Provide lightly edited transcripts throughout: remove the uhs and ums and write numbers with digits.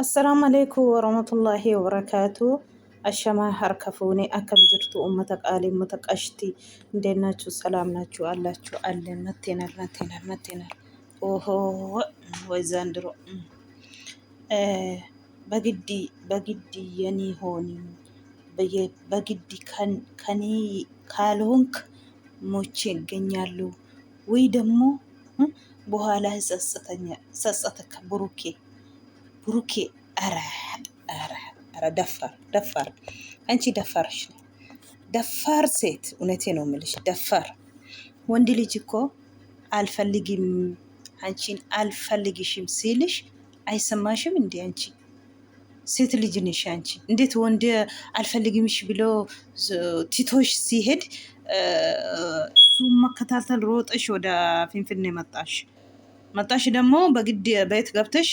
السلام عليكم ورحمة الله وبركاته. الشما هركفوني أكم جرتو أمتك آلي أمتك أشتي ديناتشو سلام ناتشو اللاتشو ألين متينال أوهو ويزاندرو بجدي يعني هوني بجدي كاني كالونك موتشين جنيالو ويدمو بوهالا سستك ብሩኬ ኧረ ደፋር አንቺ ደፋርሽ ደፋር ሴት እውነቴ ነው የምልሽ ደፋር ወንድ ልጅ እኮ አልፈልግም አንቺን አልፈልግሽም ሲልሽ አይሰማሽም እንዴ አንቺ ሴት ልጅ ነሽ አንቺ እንዴት ወንድ አልፈልግምሽ ብሎ ቲቶሽ ሲሄድ እሱ መከታተል ሮጠሽ ወደ ፊንፊኔ መጣሽ ደግሞ በግድ ቤት ገብተሽ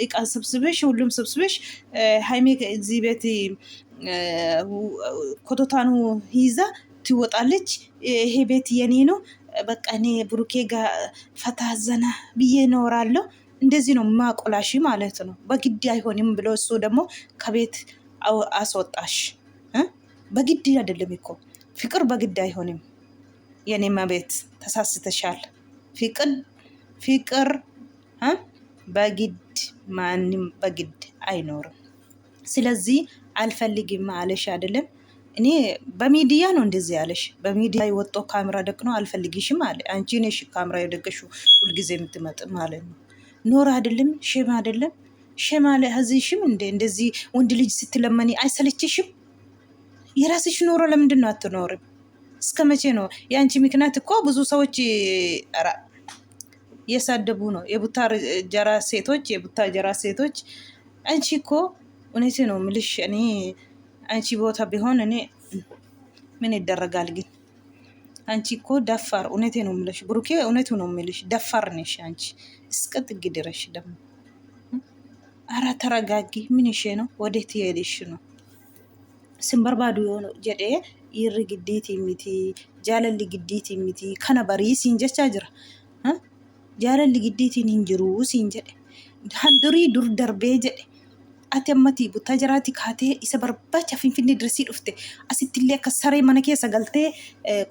እቃ ሰብስበሽ ሁሉም ሰብስበሽ ሃይሜ እዚህ ቤት ኮቶታኑ ይዛ ትወጣለች። ይሄ ቤት የኔ ነው በቃ እኔ ብሩኬ ጋር ፈታዘና ብዬ እኖራለሁ። እንደዚህ ነው ማቆላሽ ማለት ነው። በግድ አይሆንም ብሎ እሱ ደግሞ ከቤት አስወጣሽ። በግድ አይደለም እኮ ፍቅር በግድ አይሆንም። የኔማ ቤት ተሳስተሻል። ፍቅር በግድ ማንም በግድ አይኖርም። ስለዚህ አልፈልግም አለሽ አይደለም። እኔ በሚዲያ ነው እንደዚህ ያለሽ። በሚዲያ ወጥቶ ካሜራ ደቅኖ አልፈልግሽም አለ። አንቺ ነሽ ካሜራ የደቀሽው ሁልጊዜ የምትመጥ ማለት ነው። ኖር አይደለም ሼም አይደለም ሼም አለ ህዝሽም እንደዚህ ወንድ ልጅ ስትለመኒ አይሰለችሽም? የራስሽ ኖሮ ለምንድን ነው አትኖርም? እስከ መቼ ነው? የአንቺ ምክንያት እኮ ብዙ ሰዎች የሳደቡ ነው። የቡታጀራ ሴቶች አንቺ እኮ እውነቴ ነው ምልሽ። እኔ አንቺ ቦታ ቢሆን እኔ ምን ይደረጋል ግን አንቺ እኮ ደፋር እውነቴ ነው ምልሽ። ብሩኬ እውነቱ ነው ምልሽ ደፋር ነሽ አንቺ እስከ ጥግ ድረሽ። ደግሞ አራ ተረጋጊ። ምን ይሄ ነው? ወዴት ይሄድሽ ነው? ስንበርባዱ የሆነ ጀዴ ይር ግዴት የሚቲ ጃለል ግዴት የሚቲ ከነበሪ ሲንጀቻ ጅራ jaalalli giddeetiin hin jiru siin jedhe durii dur darbee jedhe ati ammati buttaa jiraati kaatee isa barbaacha finfinnee dirsii dhufte asittillee akka saree mana keessa galtee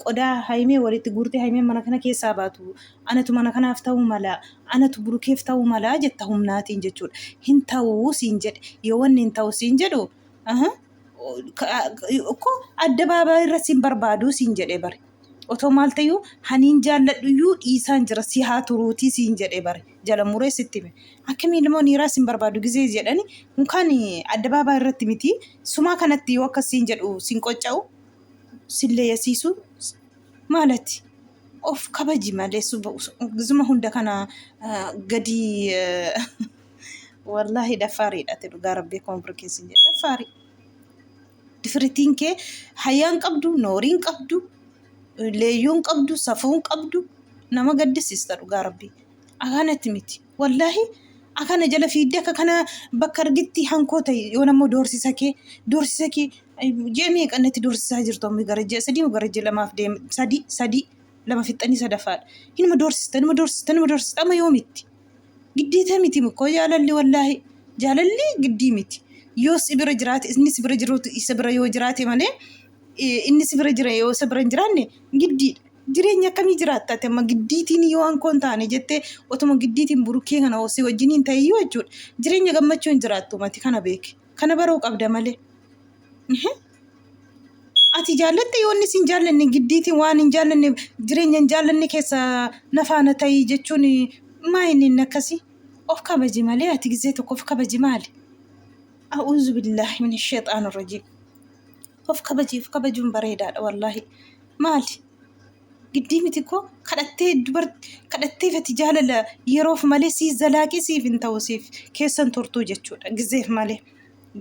qodaa haimee walitti guurtee haimee mana kana keessaa baatu anatu mana kanaaf ta'uu mala anatu burukeef ta'uu mala jetta humnaatiin jechuudha. Hin ta'uu siin jedhe yoo wanni hin ta'u siin jedhu እኮ አደባባይ irra siin barbaadu siin jedhe bare otoo maal ta'uu haniin jaalladhuyyuu dhiisaan jira si haa turuutii siin jedhe bare jala muree sitti hime akkamiin immoo niiraa siin barbaadu gizee jedhani mukaan addabaabaa irratti miti sumaa kanatti yoo akkas siin jedhu siin qocca'u sillee yasiisu maalati of kabaji malee gizuma hunda kana gadi wallahi dafaariidha te dhugaa rabbee koonfirkee siin jedhe dafaari difritiin kee hayyaan qabdu nooriin qabdu leeyyoon qabdu safuun qabdu nama gaddisiista dhugaa rabbii akaanatti miti wallahi akana jala fiidde akka kana bakka argitti hankoo ta'e yoo namoo doorsisa kee jeemee qannatti doorsisaa jirtu ammi garajjee sadii lamaaf deem sadii lama fixxanii sadafaadha hinuma doorsista ama yoo miti giddiita miti mukkoo jaalalli wallahi jaalalli giddii miti yoo sibira jiraate inni sibira jiruutu isa bira yoo jiraate malee inni sibira jira yoo sibira jiraanne giddiidha. Jireenya akkamii jiraattaate amma giddiitiin yoo hankoon taane jettee otuma giddiitiin burukee kana osii wajjiniin ta'eyyuu jechuudha. Jireenya gammachuu hin jiraattu mati kana beeke. Kana baruu qabda malee. Ati jaallatte yoo inni siin jaallanne giddiitiin waan hin jaallanne jireenya hin jaallanne keessa nafaana ta'ii jechuun maa inni akkasii of kabaji malee ati gizee tokko of kabaji maali? A'uuzu billaahi min sheexaan rajiim. of kabajuun bareedaadha wallahi maali giddii miti ko kadhattee fati jaalala yeroof malee si zalaaqii siif hin ta'u siif keessan turtuu jechuudha gizeef malee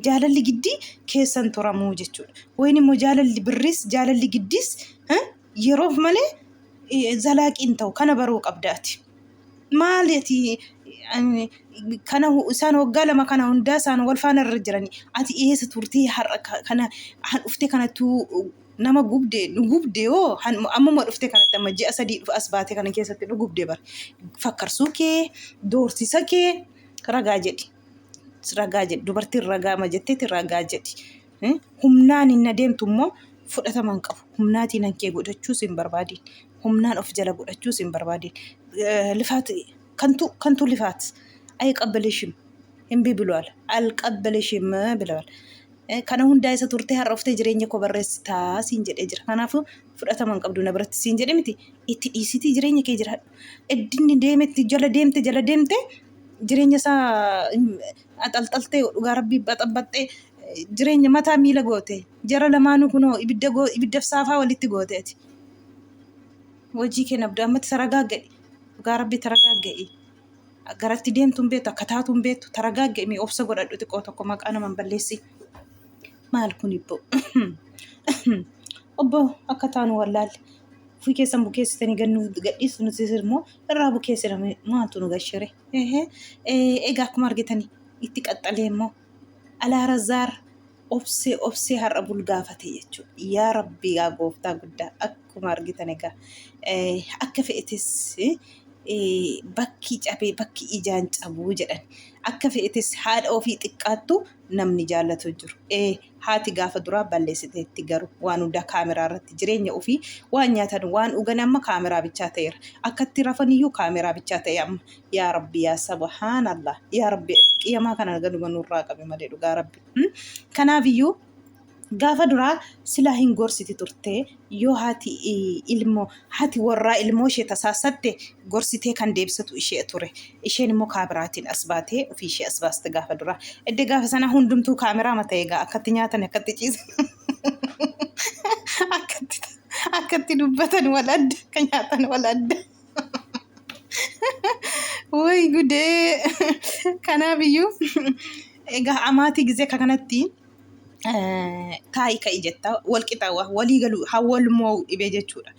jaalalli giddii keessan turamuu jechuudha wayin immoo jaalalli birris jaalalli giddiis yeroof malee zalaaqii hin ta'u kana baruu qabdaati maali ati kana isaan waggaa lama kana hundaa isaan wal faana irra jirani ati eessa turtee har'a kana dhufte kanatu nama gubde oo amma dhufte kanatti amma ji'a sadii dhufa as baate kana keessatti gubde bar fakkarsuu kee doorsisa kee ragaa jedhi ragaa jedhi dubartiin ragaa ma jetteeti ragaa jedhi. Humnaan hin adeemtu immoo fudhataman qabu. Humnaatiin hankee godhachuus hin barbaadin. Humnaan of jala godhachuus hin barbaadin. Lifaat kantu lifaat ay qabbalishim hin bibiluwal alqabbalishim bilawal. Kana hundaa isa turtee har'a oftee jireenya koo barreessitaa siin jedhee jira. Kanaafuu fudhataman qabdu na biratti siin jedhe miti itti dhiisitii jireenya kee jiraadhu. Eddinni deemetti jala deemte jireenya isaa axalxaltee dhugaa rabbii baxabbaxxee jireenya mataa miila goote jara lamaanuu kunoo ibiddaaf saafaa walitti gooteeti. Hojii kee nabda ammatti taragaaggadhi dhugaa rabbii taragaaggadhi. Garatti deemtuun beektu akka taatuun beektu taragaaggadhi obsa godhadhu xiqqoo tokko maqaa naman balleessi. Maal kun ibbo obbo akka taanu wallaalle ofii keessan bukeessitanii gannuu gadhiisu nuti immoo irraa bukeessiname maaltu nu gashire. Egaa akkuma argitanii itti qaxxalee immoo alaara zaar obsee har'a bulgaafate jechuudha. Yaa rabbii yaa gooftaa guddaa akkuma argitan egaa akka fe'etes bakki cabee bakki ijaan cabuu jedhan akka fe'etes haadha ofii xiqqaattu namni jaallatu jiru. Haati gaafa duraa balleessiteetti garuu waan hundaa kaameraa irratti jireenya ofii waan nyaatan waan dhugan amma kaameraa bichaa ta'eera. Akkatti rafaniyyuu kaameraa bichaa ta'e amma yaa rabbi yaa subhaanallah yaa rabbi qiyamaa kana ganuma nurraa qabe malee dhugaa rabbi. Kanaafiyyuu gaafa duraa silaa hin gorsiti turte yoo haati warraa ilmoo ishee tasaasatte gorsitee kan deebisatu ishee ture. Isheen immoo kaameraatiin as baatee ofii ishee as baaste gaafa duraa. Edde gaafa sana hundumtuu kaameraa mata egaa akkatti nyaatan akkatti ciisan akkatti dubbatan wal adda kan nyaatan wal adda. Way gudee kanaafiyyuu egaa amaatii gizee kanatti taa'ii ka'ii jetta wal qixaa walii galuu hawwal moo dhibee jechuudha.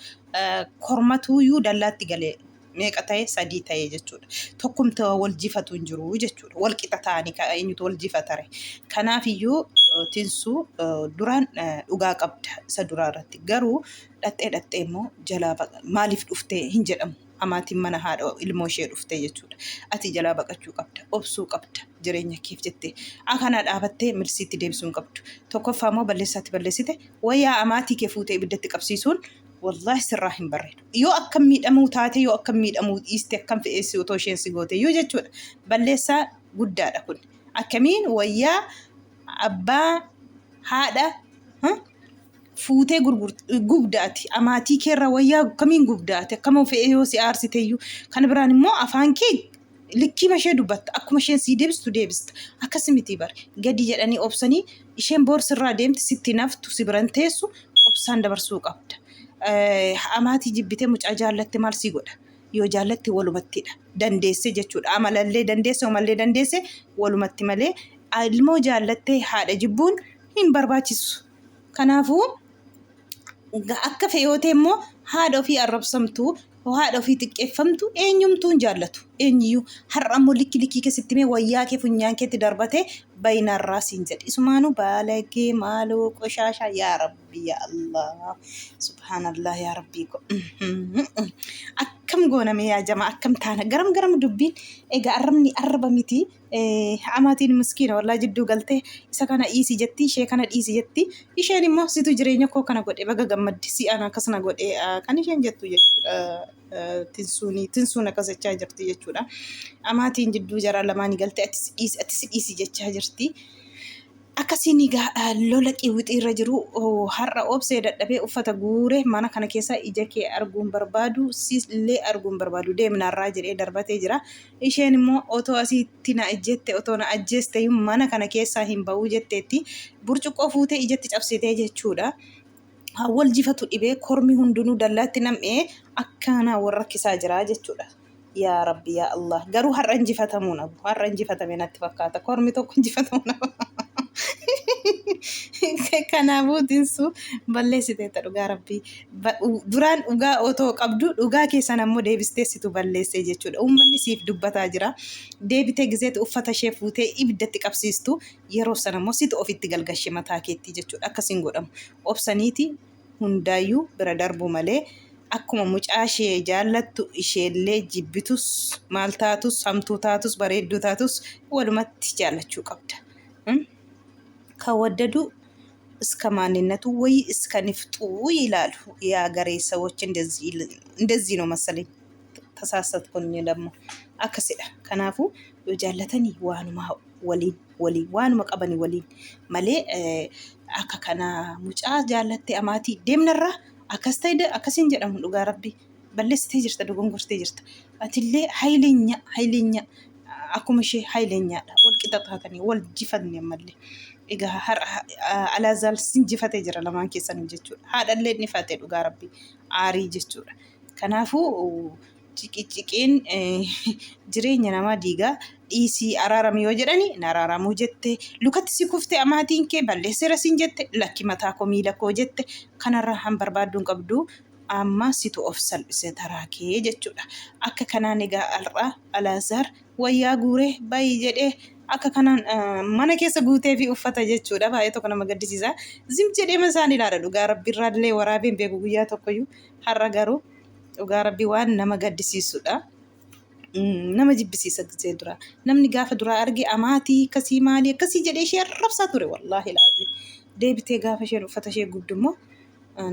Kormatuuyyuu dallaatti galee meeqa ta'e 3 ta'e jechuudha. Tokkumta wal jifatu hin jiru jechuudha. Wal qixa ta'anii eenyutu wal jifatare. Kanaafiyyuu tinsuu duraan dhugaa qabda isa duraa irratti garuu dhattee immoo jalaa maaliif dhuftee hin jedhamu. Amaatiin mana haadha ilmoo ishee dhuftee jechuudha. Ati jalaa baqachuu qabda, obsuu qabda jireenya keef jettee. Akana dhaabattee milsiitti deebisuu hin qabdu. Tokkoffaa immoo balleessite wayyaa amaatii kee fuutee ibiddatti qabsiisuun wallahi sirraa hin barreedu. Yoo akkam miidhamuu taate yoo akkam miidhamuu dhiiste akkam fe'eessi otoo isheen si goote yoo jechuudha. Balleessaa guddaadha kun. Akkamiin wayyaa abbaa haadha fuutee gubdaati. Amaatii keerra wayyaa kamiin gubdaati. Akkama fe'ee yoo si aarsiteeyyuu. Kan biraan immoo afaan kee likkii ishee dubbatta. Akkuma isheen sii deebista. Akkas miti bare. Gadi jedhanii obsanii isheen boorsirraa deemti sitti naftu si biran teessu obsaan dabarsuu qabda. Amaatii jibbitee mucaa jaallatte maal sii godha? Yoo jaallatte walumattidha. Dandeesse jechuudha. Amalallee dandeesse omallee dandeesse walumatti malee ilmoo jaallattee haadha jibbuun hin barbaachisu. Kanaafuu akka fe'ootee immoo haadha ofii arrabsamtu haadha ofii xiqqeeffamtu eenyumtuun jaallatu eenyuyyuu har'a immoo likki keessatti mee wayyaa kee funyaan keetti darbatee bayinarraa siin jedhe isumaanuu baalagee maaloo qoshaashaa yaa rabbi yaa Allah subhaanallah yaa rabbii akkam gooname yaa jamaa akkam taana garam dubbiin egaa arraba miti amaatiin miskiina wallaa jidduu galtee isa kana dhiisi jetti ishee kana dhiisi jetti isheen immoo situ jireenya koo kana godhe baga gammaddi si'aan akkasana godhe kan isheen jettu jechuudha. Tinsuun akkas jechaa jirti jechuudha. Amaatiin jidduu jaraa lamaanii galtee ati si dhiisi jechaa jirti. Akkasiin lola qiwwixii irra jiru har'a obsee dadhabee uffata guuree mana kana keessa ija kee arguun barbaadu sillee arguun barbaadu deemnarraa jedhee darbatee jira. Isheen immoo otoo asitti na ejjette otoo na ajjeeste mana kana keessaa hin ba'uu jetteetti burcuqqoo fuutee ijatti cabsitee jechuudha. Wal jifatu dhibee kormi hundinuu dallaatti nam'ee akkanaa wal rakkisaa jira jechuudha. Yaa Rabbi yaa Allah garuu har'a injifatamuu nabu har'a injifatame natti fakkaata kormi tokko injifatamuu nabu. Kanaafuu tinsuu balleessiteetta dhugaa Rabbii duraan dhugaa otoo qabdu dhugaa keessan ammoo deebistee situ balleessee jechuudha. Uummanni siif dubbataa jira. Deebitee gizeetti uffata ishee fuutee ibiddatti qabsiistu yeroo sana ammoo situ ofitti galgashe mataa keetti jechuudha. Akkasiin godhamu obsaniiti hundaayyuu bira darbu malee akkuma mucaa ishee jaallattu isheellee jibbitus maal taatus hamtuu taatus bareedduu taatus walumatti jaallachuu qabda. Kan waddadu እስከ ማንነቱ ወይ እስከ ንፍጡ ይላሉ የሀገሬ ሰዎች። እንደዚህ ነው መሰለኝ። ተሳሳትኩኝ ደግሞ አከሲዳ ከናፉ ጃለተኒ ዋኑማ ወሊን ዋኑማ ቀበኒ ወሊን መሌ አከ ከና ሙጫ ጃለቴ አማቲ ደምነራ አከስተይደ አከሲን ጀደሙ ዱጋ ረቢ በለስቴ ጅርተ ዱጉንጉርቴ ጅርተ አትሌ ኃይለኛ አኩምሽ ኃይለኛ ወልቂጣታተኒ ወልጅፈን የመለ egaa alaazal sinjifatee jira lamaan keessan jechuudha. Haadhallee ni fatee dhugaa rabbi aarii jechuudha. Kanaafuu ciqiin jireenya namaa diigaa dhiisii araaramii yoo jedhani na araaramuu jette lukatti si kuftee amaatiin kee balleesseera sin jette lakki mataa koo miila koo jette kanarraa han barbaadduun qabdu amma situ of salphisee taraa kee jechuudha. Akka kanaan egaa al'aa alaazaar wayyaa guuree baay'ee jedhee akka kanaan mana keessa guutee fi uffata jechuudha. Baay'ee tokko nama gaddisiisa. Zim jedhee masaan ilaala dhugaa rabbi irraallee waraabeen beeku guyyaa tokkoyyuu har'a garuu dhugaa rabbi waan nama gaddisiisudha. Nama jibbisiisa gisee dura. Namni gaafa duraa arge amaatii akkasii maalii akkasii jedhee ishee arrabsaa ture wallaahi laazim. Deebitee gaafa isheen uffata ishee guddummoo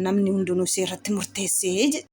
namni hundinuu ishee irratti murteessee